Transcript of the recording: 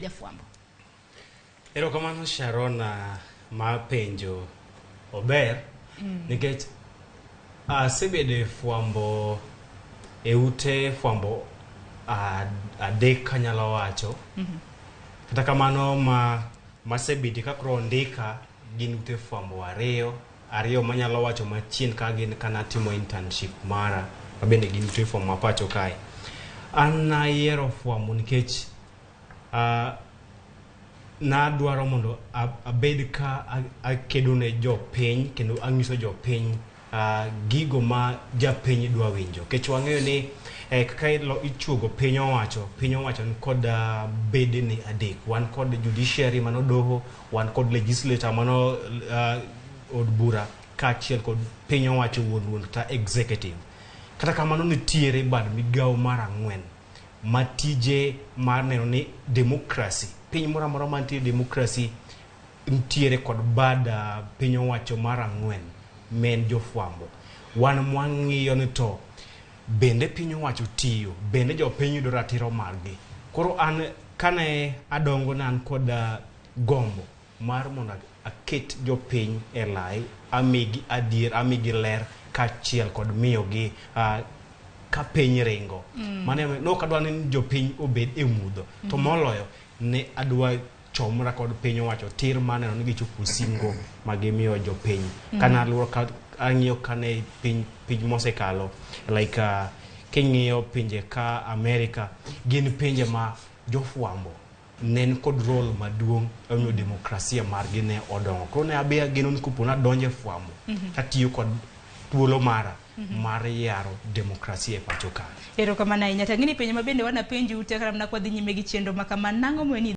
Jafwambo. Erokamano Sharona ma penjo ober nikech asebede fwambo ute fwambo adek kanyalo wacho. Kata kamano masebede kakro ndika gin ute fwambo ariyo manyalo wacho machien ka gin kana timo internship mara mabende gin ute fwambo mapacho kae. An ayiero fwambo nikech nadwaro mondo abed ka akedo ne jopiny kendo anyiso jopiny gigo ma japiny dwa winjo. Kech wang'eyo ni kaka ichuogo piny owacho ni kod bede ni adek. Wan kod judiciary mano doho, wan kod legislator mano od bura, kaachiel kod piny owacho wuon kata executive. Kata kamano nitiere bad migawo mar 4 matije mar neno ni democracy, piny moro amora mantie democracy nitiere kod bad piny owacho mar 4 men jofwambo. Wan mwang'iyo ni to bende piny owacho tiyo, bende jopiny yudo ratiro margi. Koro an kane adongo nan kod gombo mar mondo aket jopiny e lai, amigi adier, amigi ler kaachiel kod miyogi ka piny ringo. Mane no kadwa ni jopiny obed e mudho. To moloyo ne adwa chomra kod piny owacho tir maneno ni gichopo singo magimiyo jopiny. Kana luoro ka ang'iyo kane piny mosekalo like king'iyo pinje ka America gin pinje ma jofwambo nen kod role maduong' e demokrasia margi ne odongo. Koro ne abiya geno ni kupo na donje fwambo tatiyo kod thuolo mara mar yaro demokrasia e pacho ka. Erokamano ahinya. Tang'ini penjo mabende wana penjo ute kara mna kwa dhi nyime gi chenro ma kama nang'o mweni